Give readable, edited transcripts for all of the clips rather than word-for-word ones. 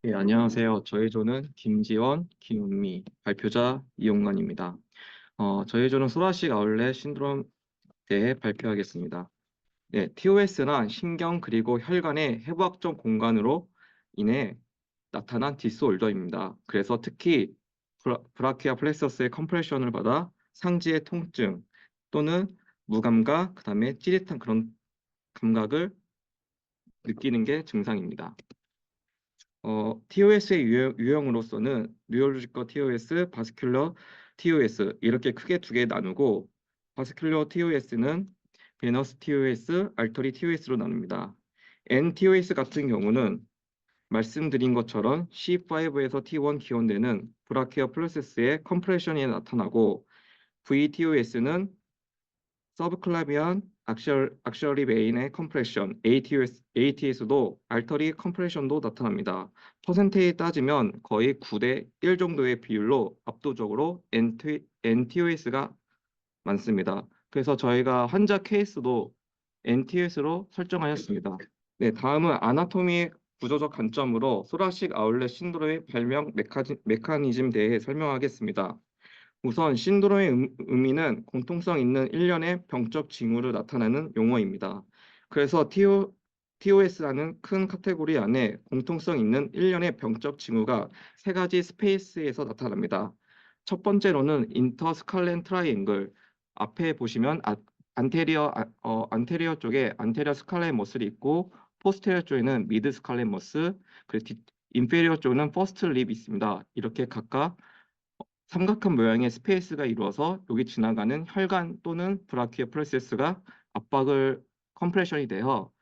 네, 안녕하세요. 저희 조는 김지원, 김은미, 발표자 이용관입니다. 저희 조는 소라식 아울렛 신드롬에 대해 발표하겠습니다. 네, TOS는 신경 그리고 혈관의 해부학적 공간으로 인해 나타난 디스올더입니다. 그래서 특히 브라키아 플렉서스의 컴프레션을 받아 상지의 통증 또는 무감각, 그다음에 찌릿한 그런 감각을 느끼는 게 증상입니다. TOS의 유형으로서는 뉴럴지컬 TOS, 바스큘러 TOS 이렇게 크게 두 개 나누고 바스큘러 TOS는 베너스 TOS, 알터리 TOS로 나눕니다. NTOS 같은 경우는 말씀드린 것처럼 C5에서 T1 기원되는 브라키어 플러세스의 컴프레션이 나타나고 VTOS는 서브클라비안 악셔리 베인의 컴프레션 ATS도 알터리 컴프레션도 나타납니다. 퍼센테이지 따지면 거의 9대 1 정도의 비율로 압도적으로 NTOS가 많습니다. 그래서 저희가 환자 케이스도 NTS로 설정하였습니다. 네, 다음은 아나토미 구조적 관점으로 소라식 아울렛 신드롬의 발명 메커니즘 대해 설명하겠습니다. 우선 신드롬의 의미는 공통성 있는 일련의 병적 징후를 나타내는 용어입니다. 그래서 TOS라는 큰 카테고리 안에 공통성 있는 일련의 병적 징후가 세 가지 스페이스에서 나타납니다. 첫 번째로는 인터스칼렌 트라이앵글. 앞에 보시면 안테리어 쪽에 안테리어 스칼렌 머슬이 있고 포스테리어 쪽에는 미드 스칼렌 머슬, 그리고 인페리어 쪽에는 퍼스트 립이 있습니다. 이렇게 각각 삼각형 모양의 스페이스가 이루어서 여기 지나가는 혈관 또는 브라키오 프로세스가 압박을 컴프레션이 되어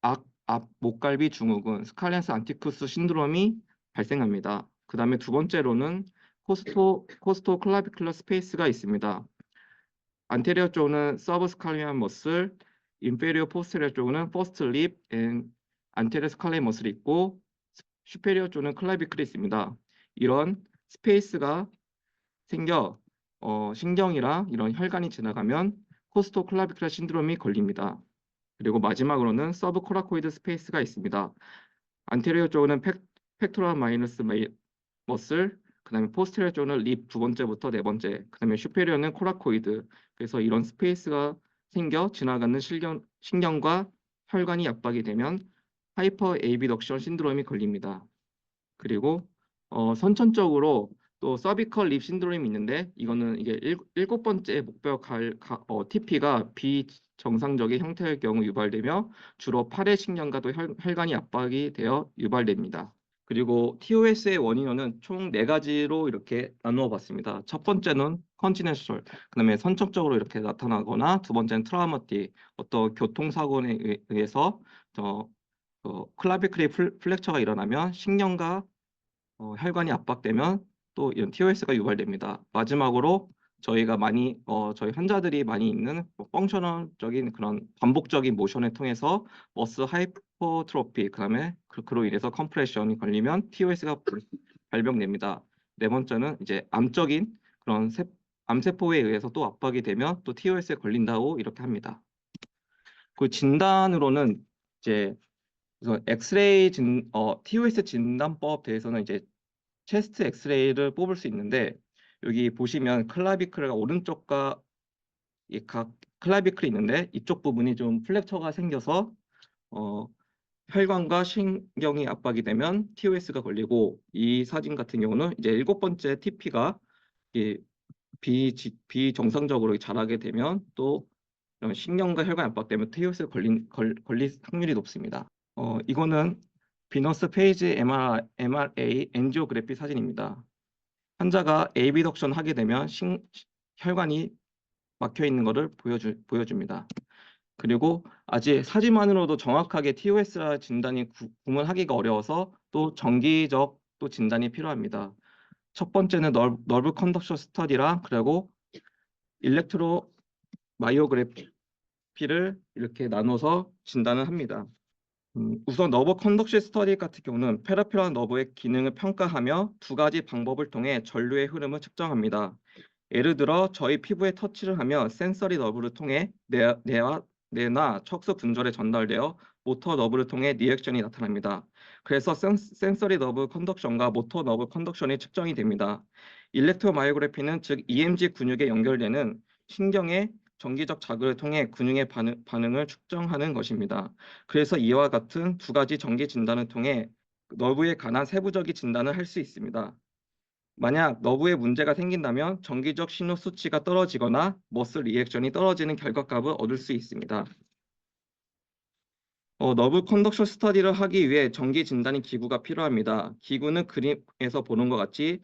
앞 목갈비 증후군 스칼렌스 안티쿠스 신드롬이 발생합니다. 그 다음에 두 번째로는 코스토 클라비큘러 스페이스가 있습니다. 안테리어 쪽은 서브스칼리안 머슬, 인페리어 포스테리어 쪽은 퍼스트 립, 안테리어 스칼리안 머슬이 있고 슈페리어 쪽은 클라비클이 있습니다. 이런 스페이스가 생겨 신경이랑 이런 혈관이 지나가면 코스토클라비큘러 신드롬이 걸립니다. 그리고 마지막으로는 서브코라코이드 스페이스가 있습니다. 안테리어 쪽은 팩토럴 마이너스 머슬, 그다음에 포스테리어 쪽은 립 두 번째부터 네 번째, 그다음에 슈페리어는 코라코이드. 그래서 이런 스페이스가 생겨 지나가는 신경과 혈관이 압박이 되면 하이퍼 에이비덕션 신드롬이 걸립니다. 그리고 선천적으로 또 서비컬 립 신드롬이 있는데 이거는 이게 일곱 번째 목표 TP가 비정상적인 형태의 경우 유발되며 주로 팔의 신경과 또 혈관이 압박이 되어 유발됩니다. 그리고 TOS의 원인은 총 네 가지로 이렇게 나누어 봤습니다. 첫 번째는 컨티넨셜, 그다음에 선천적으로 이렇게 나타나거나 두 번째는 트라우마틱, 어떤 교통사고에 의해서 클라비클리 플렉처가 일어나면 신경과 혈관이 압박되면 또 이런 TOS가 유발됩니다. 마지막으로 저희 환자들이 많이 있는 펑셔널적인 그런 반복적인 모션을 통해서 머스 하이퍼트로피, 그다음에 그로 인해서 컴프레션이 걸리면 TOS가 발병됩니다. 네 번째는 이제 암적인 그런 암세포에 의해서 또 압박이 되면 또 TOS에 걸린다고 이렇게 합니다. 그 진단으로는 이제 그래서 TOS 진단법 대해서는 이제 체스트 엑스레이를 뽑을 수 있는데 여기 보시면 클라비클가 오른쪽과 각 클라비클이 있는데 이쪽 부분이 좀 플렉처가 생겨서 어, 혈관과 신경이 압박이 되면 TOS가 걸리고 이 사진 같은 경우는 이제 일곱 번째 TP가 비정상적으로 자라게 되면 또 신경과 혈관 압박되면 TOS에 걸릴 확률이 높습니다. 이거는 비너스 페이지 MRA 엔지오그래피 사진입니다. 환자가 에이비덕션 하게 되면 혈관이 막혀 있는 것을 보여줍니다. 그리고 아직 사진만으로도 정확하게 TOS라 진단이 구분하기가 어려워서 또 정기적 또 진단이 필요합니다. 첫 번째는 너브 컨덕션 스터디랑 그리고 일렉트로 마이오그래피를 이렇게 나눠서 진단을 합니다. 우선 너브 컨덕션 스터디 같은 경우는 페라페럴 너브의 기능을 평가하며 두 가지 방법을 통해 전류의 흐름을 측정합니다. 예를 들어 저희 피부에 터치를 하며 센서리 너브를 통해 뇌와 뇌나 척수 분절에 전달되어 모터 너브를 통해 리액션이 나타납니다. 그래서 센서리 너브 컨덕션과 모터 너브 컨덕션이 측정이 됩니다. 일렉트로마이오그래피는 즉 EMG 근육에 연결되는 신경의 정기적 자극을 통해 근육의 반응을 측정하는 것입니다. 그래서 이와 같은 두 가지 정기 진단을 통해 너브에 관한 세부적인 진단을 할 수 있습니다. 만약 너브에 문제가 생긴다면 정기적 신호 수치가 떨어지거나 머슬 리액션이 떨어지는 결과값을 얻을 수 있습니다. 너브 컨덕션 스터디를 하기 위해 정기 진단의 기구가 필요합니다. 기구는 그림에서 보는 것 같이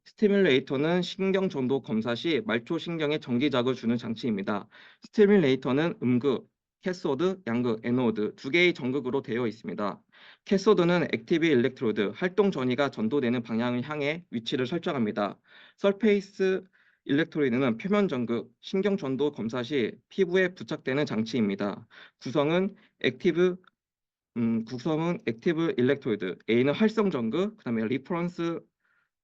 스티뮬레이터는 신경 전도 검사 시 말초 신경에 전기 자극을 주는 장치입니다. 스티뮬레이터는 음극, 캐소드, 양극, 애노드 두 개의 전극으로 되어 있습니다. 캐소드는 액티브 일렉트로드, 활동 전이가 전도되는 방향을 향해 위치를 설정합니다. 설페이스 일렉트로이드는 표면 전극, 신경 전도 검사 시 피부에 부착되는 장치입니다. 구성은 액티브 일렉트로이드, A는 활성 전극, 그다음에 리퍼런스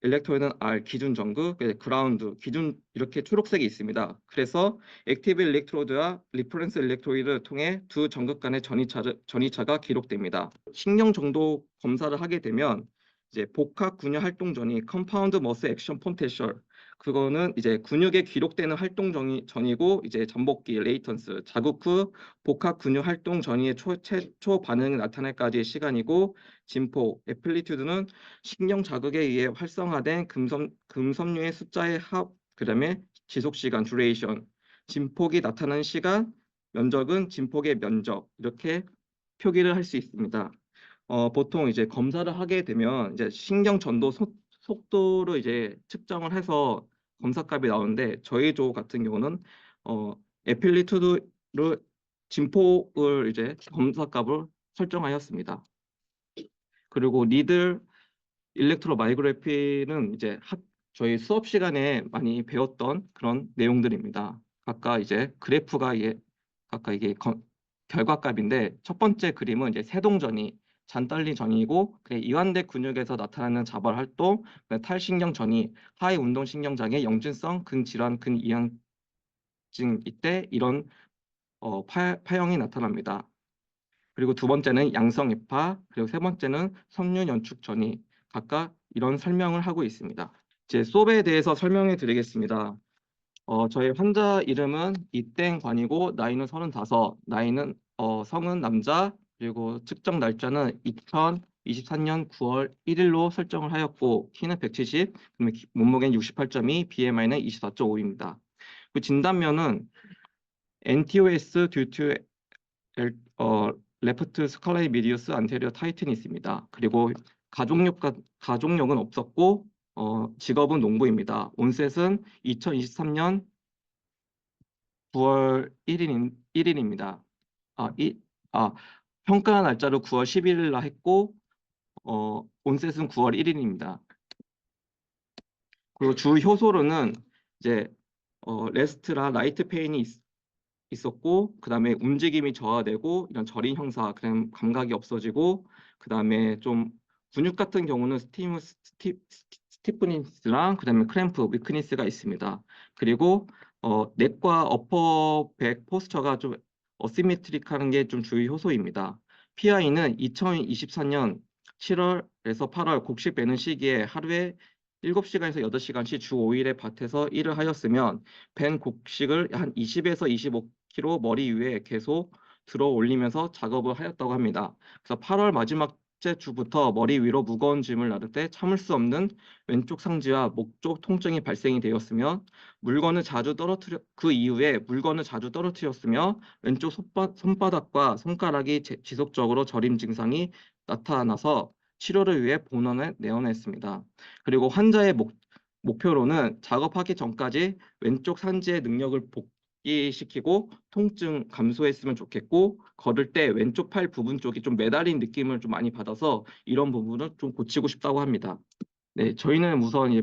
일렉트로이드는 R 기준 전극, 그라운드 기준 이렇게 초록색이 있습니다. 그래서 액티브 일렉트로드와 리퍼런스 일렉트로이드를 통해 두 전극 간의 전이차가 기록됩니다. 신경 정도 검사를 하게 되면 이제 복합 근육 활동 전이 컴파운드 머슬 액션 포텐셜 그거는 이제 근육에 기록되는 활동 전이고 이제 잠복기 레이턴스 자극 후 복합 근육 활동 전이의 최초 반응이 나타날까지의 시간이고 진폭 애플리튜드는 신경 자극에 의해 활성화된 금섬유의 숫자의 합, 그다음에 지속 시간 (duration), 진폭이 나타나는 시간, 면적은 진폭의 면적 이렇게 표기를 할 수 있습니다. 보통 이제 검사를 하게 되면 이제 신경 전도 속도를 이제 측정을 해서 검사값이 나오는데 저희 조 같은 경우는 애플리튜드를 진폭을 이제 검사값을 설정하였습니다. 그리고 니들 일렉트로마이오그래피는 이제 저희 수업 시간에 많이 배웠던 그런 내용들입니다. 각각 이제 그래프가 각각 이게 결과값인데 첫 번째 그림은 이제 세동전이 잔떨리 전이고 이완대 근육에서 나타나는 자발 활동, 탈신경 전이, 하위 운동신경장애, 영진성 근질환, 근이양증 이때 이런 파형이 나타납니다. 그리고 두 번째는 양성이파, 그리고 세 번째는 섬유 연축 전이 각각 이런 설명을 하고 있습니다. 이제 수업에 대해서 설명해 드리겠습니다. 저희 환자 이름은 이땡관이고 나이는 35, 성은 남자, 그리고 측정 날짜는 2023년 9월 1일로 설정을 하였고 키는 170, 몸무게는 68.2, BMI는 24.5입니다. 그 진단면은 NTOS due to 레프트 스칼라이 미디우스 안테리어 타이튼이 있습니다. 그리고 가족력은 없었고 직업은 농부입니다. 온셋은 2023년 9월 1일입니다. 평가 날짜를 9월 11일 날 했고 온셋은 9월 1일입니다. 그리고 주 효소로는 이제 레스트라 라이트 페인이 있었고 그다음에 움직임이 저하되고 이런 저린 형사, 그다음 감각이 없어지고 그다음에 좀 근육 같은 경우는 스티프니스랑 그다음에 크램프, 위크니스가 있습니다. 그리고 넥과 어퍼백 포스처가 좀 어시메트릭하는 게 좀 주요 효소입니다. PI는 2024년 7월에서 8월 곡식 빼는 시기에 하루에 7시간에서 8시간씩 주 5일에 밭에서 일을 하였으면 벤 곡식을 한 20에서 25kg 머리 위에 계속 들어 올리면서 작업을 하였다고 합니다. 그래서 8월 마지막째 주부터 머리 위로 무거운 짐을 놔둘 때 참을 수 없는 왼쪽 상지와 목 쪽 통증이 발생이 되었으며 그 이후에 물건을 자주 떨어뜨렸으며 왼쪽 손바닥과 손가락이 지속적으로 저림 증상이 나타나서 치료를 위해 본원에 내원했습니다. 그리고 환자의 목표로는 작업하기 전까지 왼쪽 산지의 능력을 복귀시키고 통증 감소했으면 좋겠고 걸을 때 왼쪽 팔 부분 쪽이 좀 매달린 느낌을 좀 많이 받아서 이런 부분을 좀 고치고 싶다고 합니다. 네, 저희는 우선 이제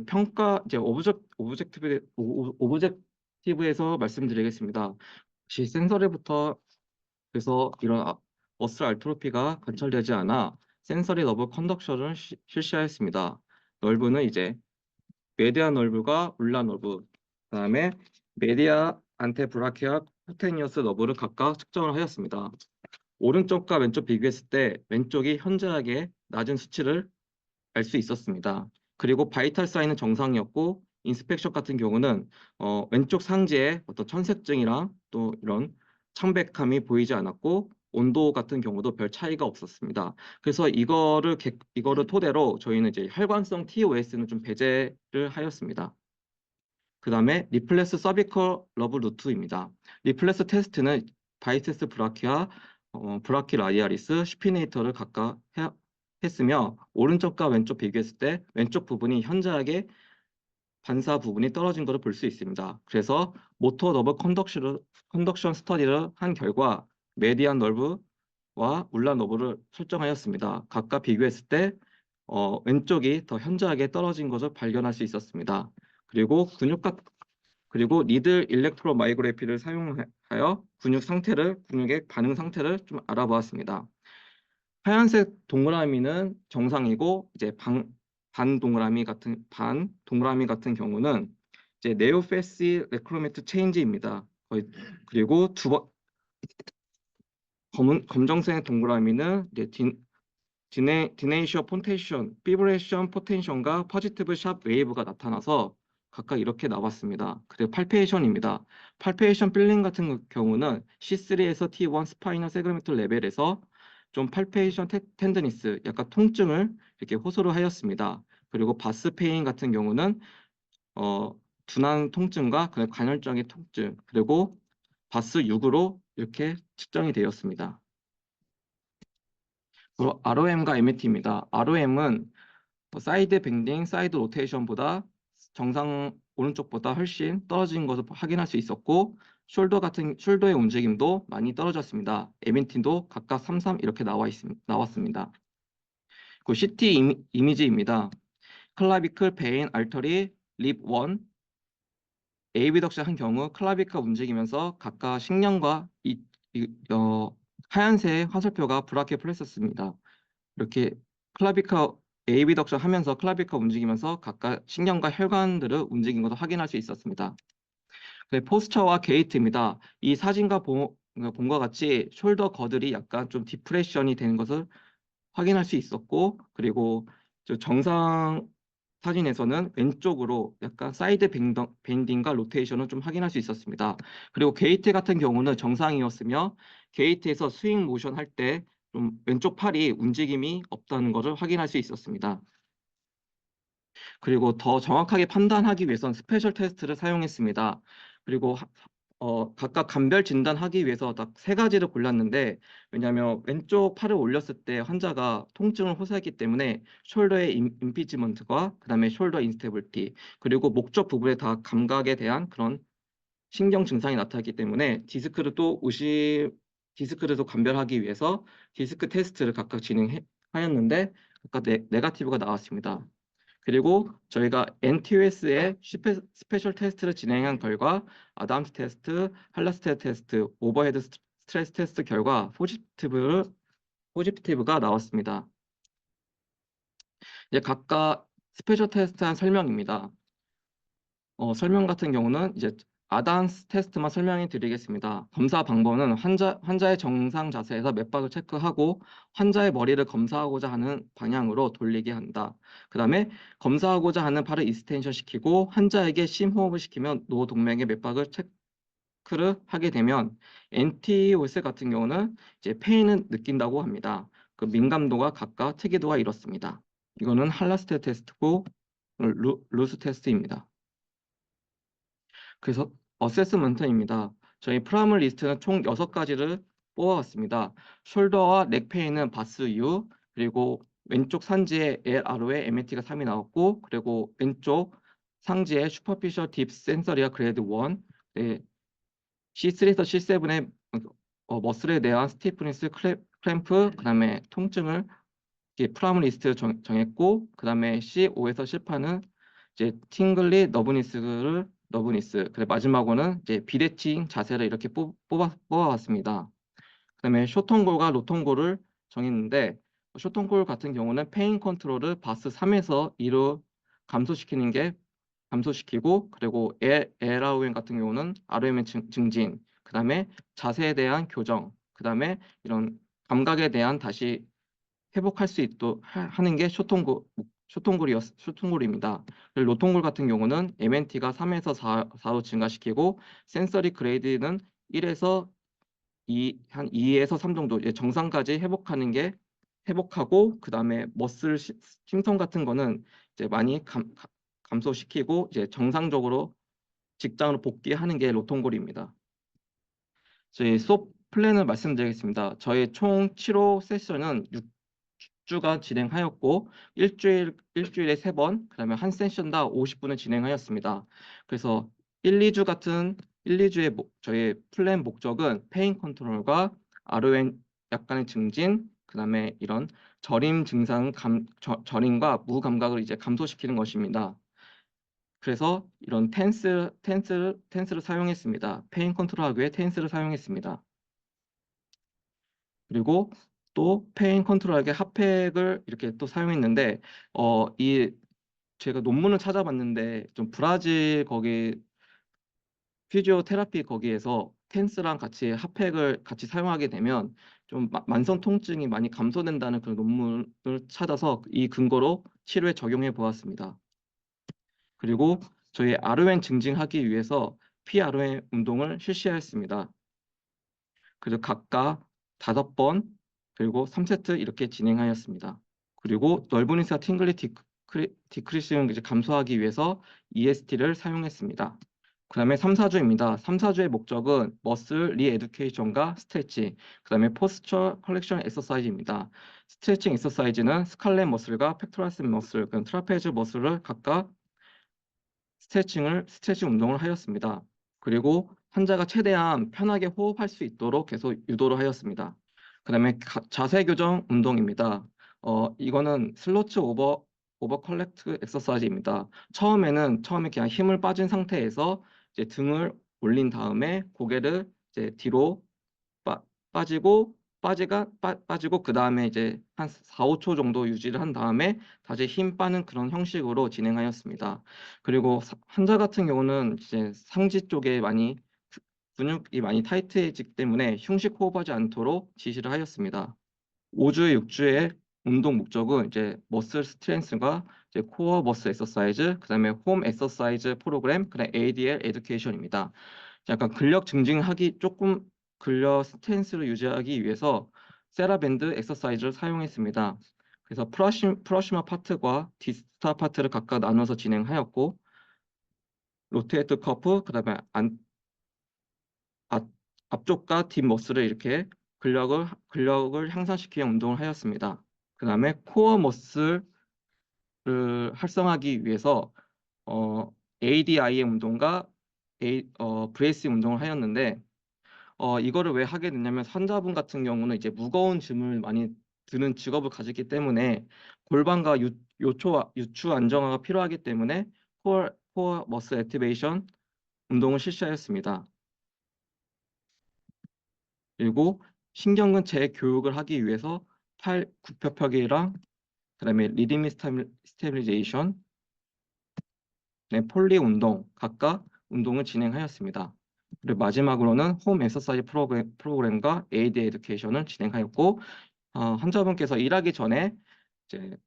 오브젝티브에서 말씀드리겠습니다. 혹시 센서리부터 그래서 이런 머슬 알트로피가 관찰되지 않아 센서리 너브 컨덕션을 실시하였습니다. 널브는 이제 메디아 널브가 울라 널브, 그다음에 메디아 안테브라키아 스포테니어스 너브를 각각 측정을 하였습니다. 오른쪽과 왼쪽 비교했을 때 왼쪽이 현저하게 낮은 수치를 알 수 있었습니다. 그리고 바이탈 사인은 정상이었고 인스펙션 같은 경우는 왼쪽 상지에 어떤 천색증이랑 또 이런 창백함이 보이지 않았고 온도 같은 경우도 별 차이가 없었습니다. 그래서 이거를 토대로 저희는 이제 혈관성 TOS는 좀 배제를 하였습니다. 그 다음에 리플레스 서비컬 러브 루트입니다. 리플레스 테스트는 바이세스 브라키아, 브라키 라디아리스, 슈피네이터를 각각 했으며 오른쪽과 왼쪽 비교했을 때 왼쪽 부분이 현저하게 반사 부분이 떨어진 것을 볼 수 있습니다. 그래서 모터 너브 컨덕션 스터디를 한 결과 메디안 너브와 울란 너브를 설정하였습니다. 각각 비교했을 때 왼쪽이 더 현저하게 떨어진 것을 발견할 수 있었습니다. 그리고 니들 일렉트로마이그래피를 사용하여 근육의 반응 상태를 좀 알아보았습니다. 하얀색 동그라미는 정상이고 이제 반 동그라미 같은 경우는 이제 네오페시 레크로메트 체인지입니다. 그리고 검정색 동그라미는 이제 디네이셔 포텐션, 피브레이션 포텐션과 퍼지티브 샵 웨이브가 나타나서 각각 이렇게 나왔습니다. 그리고 팔페이션입니다. 팔페이션 필링 같은 경우는 C3에서 T1 스파이너 세그멘트 레벨에서 좀 팔페이션 텐드니스, 약간 통증을 이렇게 호소를 하였습니다. 그리고 바스 페인 같은 경우는 둔한 통증과 관절적인 통증, 그리고 바스 6으로 이렇게 측정이 되었습니다. 그리고 ROM과 MET입니다. ROM은 사이드 밴딩, 사이드 로테이션보다 정상 오른쪽보다 훨씬 떨어진 것을 확인할 수 있었고 숄더의 움직임도 많이 떨어졌습니다. MET도 각각 33 이렇게 나왔습니다. 그 CT 이미지입니다. 클라비클, 베인, 알터리, 립 1, AB덕션 한 경우 클라비크가 움직이면서 각각 식량과 하얀색 화살표가 브라키에 플레이했습니다. 이렇게 클라비카 AB덕션 하면서 클라비카 움직이면서 각각 신경과 혈관들을 움직인 것을 확인할 수 있었습니다. 포스처와 게이트입니다. 이 사진과 본과 같이 숄더 거들이 약간 좀 디프레션이 되는 것을 확인할 수 있었고 그리고 정상 사진에서는 왼쪽으로 약간 사이드 밴딩과 로테이션을 좀 확인할 수 있었습니다. 그리고 게이트 같은 경우는 정상이었으며 게이트에서 스윙 모션 할 때 좀 왼쪽 팔이 움직임이 없다는 것을 확인할 수 있었습니다. 그리고 더 정확하게 판단하기 위해선 스페셜 테스트를 사용했습니다. 그리고 각각 감별 진단하기 위해서 딱 세 가지를 골랐는데 왜냐하면 왼쪽 팔을 올렸을 때 환자가 통증을 호소했기 때문에 숄더의 임피지먼트과 그다음에 숄더 인스테빌리티 그리고 목적 부분에 다 감각에 대한 그런 신경 증상이 나타났기 때문에 디스크를 또 감별하기 위해서 디스크 테스트를 각각 진행하였는데 각각 네가티브가 나왔습니다. 그리고 저희가 NTOS의 스페셜 테스트를 진행한 결과 아담스 테스트, 할라스테 테스트, 오버헤드 스트레스 테스트 결과 포지티브가 나왔습니다. 이제 각각 스페셜 테스트한 설명입니다. 설명 같은 경우는 이제 아담스 테스트만 설명해 드리겠습니다. 검사 방법은 환자의 정상 자세에서 맥박을 체크하고 환자의 머리를 검사하고자 하는 방향으로 돌리게 한다. 그 다음에 검사하고자 하는 팔을 이스텐션 시키고 환자에게 심호흡을 시키면 노동맥의 맥박을 체크를 하게 되면 NTOS 같은 경우는 이제 페인을 느낀다고 합니다. 그 민감도가 각각 특이도가 이렇습니다. 이거는 할라스테 테스트고 루스 테스트입니다. 그래서 어세스먼트입니다. 저희 프라임 리스트는 총 6가지를 뽑아왔습니다. 숄더와 넥페인은 바스 U, 그리고 왼쪽 상지에 LRO에 MAT가 3이 나왔고, 그리고 왼쪽 상지에 슈퍼피셜 딥 센서리아 그레이드 1, 네, C3에서 C7의 머슬에 대한 스티프니스 클램프, 그 다음에 통증을 프라임 리스트 정했고, 그 다음에 C5에서 C8는 이제 팅글리 너브니스. 그래 마지막으로는 이제 비대칭 자세를 이렇게 뽑아왔습니다. 그다음에 쇼통골과 로통골을 정했는데 쇼통골 같은 경우는 페인 컨트롤을 바스 3에서 2로 감소시키고 그리고 LROM 같은 경우는 ROM 증진 그 다음에 자세에 대한 교정, 그 다음에 이런 감각에 대한 다시 회복할 수 있도록 하는 게 쇼통골입니다. 로통골 같은 경우는 MNT가 3에서 4로 증가시키고 센서리 그레이드는 1에서 2, 한 2에서 3 정도 정상까지 회복하고 그 다음에 머슬 힘성 같은 거는 이제 많이 감소시키고 이제 정상적으로 직장으로 복귀하는 게 로통골입니다. 저희 수업 플랜을 말씀드리겠습니다. 저희 총 7호 세션은 6주간 진행하였고 일주일에 3번, 그다음에 한 세션당 50분을 진행하였습니다. 그래서 1, 2주의 저희 플랜 목적은 페인 컨트롤과 RON 약간의 증진, 그다음에 이런 저림 증상 저림과 무감각을 이제 감소시키는 것입니다. 그래서 이런 텐스를 사용했습니다. 페인 컨트롤하기 위해 텐스를 사용했습니다. 그리고 또 페인 컨트롤하기 핫팩을 이렇게 또 사용했는데 이 제가 논문을 찾아봤는데 좀 브라질 거기 피지오테라피 거기에서 텐스랑 같이 핫팩을 같이 사용하게 되면 좀 만성 통증이 많이 감소된다는 그런 논문을 찾아서 이 근거로 치료에 적용해 보았습니다. 그리고 저희 RON 증진하기 위해서 PRON 운동을 실시하였습니다. 그래서 각각 5번 그리고 3세트 이렇게 진행하였습니다. 그리고 넓은 의사 팅글리 디크리싱을 이제 감소하기 위해서 EST를 사용했습니다. 그 다음에 3, 4주입니다. 3, 4주의 목적은 머슬 리에듀케이션과 스트레칭, 그 다음에 포스처 컬렉션 엑서사이즈입니다. 스트레칭 엑서사이즈는 스칼렛 머슬과 팩토러스 머슬, 트라페즈 머슬을 각각 스트레칭 운동을 하였습니다. 그리고 환자가 최대한 편하게 호흡할 수 있도록 계속 유도를 하였습니다. 그 다음에 자세 교정 운동입니다. 이거는 슬로츠 오버 컬렉트 엑서사이즈입니다. 처음에 그냥 힘을 빠진 상태에서 이제 등을 올린 다음에 고개를 이제 뒤로 빠지고 빠지고 그 다음에 이제 한 4, 5초 정도 유지를 한 다음에 다시 힘 빠는 그런 형식으로 진행하였습니다. 그리고 환자 같은 경우는 이제 상지 쪽에 근육이 많이 타이트해지기 때문에 흉식 호흡하지 않도록 지시를 하였습니다. 5주, 6주의 운동 목적은 이제 머슬 스트렝스가 이제 코어 머슬 엑서사이즈, 그다음에 홈 엑서사이즈 프로그램, 그다음에 ADL 에듀케이션입니다. 약간 근력 스탠스를 유지하기 위해서 세라밴드 엑서사이즈를 사용했습니다. 그래서 프러시마 파트과 디스타 파트를 각각 나눠서 진행하였고 로테이트 커프, 그다음에 앞, 앞쪽과 뒷 머슬을 이렇게 근력을 향상시키는 운동을 하였습니다. 그다음에 코어 머슬을 활성화하기 위해서 ADIM 운동과 브레이스 운동을 하였는데 이거를 왜 하게 됐냐면 환자분 같은 경우는 이제 무거운 짐을 많이 드는 직업을 가졌기 때문에 골반과 유추 안정화가 필요하기 때문에 코어 머슬 액티베이션 운동을 실시하였습니다. 그리고 신경근 재교육을 하기 위해서 팔 굽혀펴기랑 그다음에 리드미 스테빌리제이션, 폴리 운동 각각 운동을 진행하였습니다. 그리고 마지막으로는 홈 엑서사이즈 프로그램과 에이드 에듀케이션을 진행하였고 환자분께서 일하기 전에 이제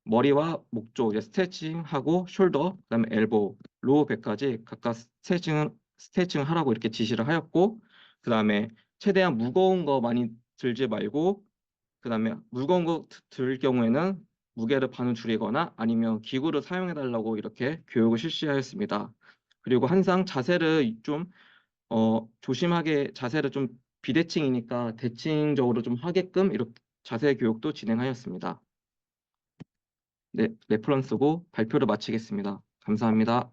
머리와 목 쪽 이제 스트레칭하고 숄더, 그다음에 엘보, 로우 백까지 각각 스트레칭을 하라고 이렇게 지시를 하였고 그다음에 최대한 무거운 거 많이 들지 말고 그다음에 무거운 거 들 경우에는 무게를 반을 줄이거나 아니면 기구를 사용해 달라고 이렇게 교육을 실시하였습니다. 그리고 항상 자세를 좀 조심하게 자세를 좀 비대칭이니까 대칭적으로 좀 하게끔 이렇게 자세 교육도 진행하였습니다. 네, 레퍼런스고 발표를 마치겠습니다. 감사합니다.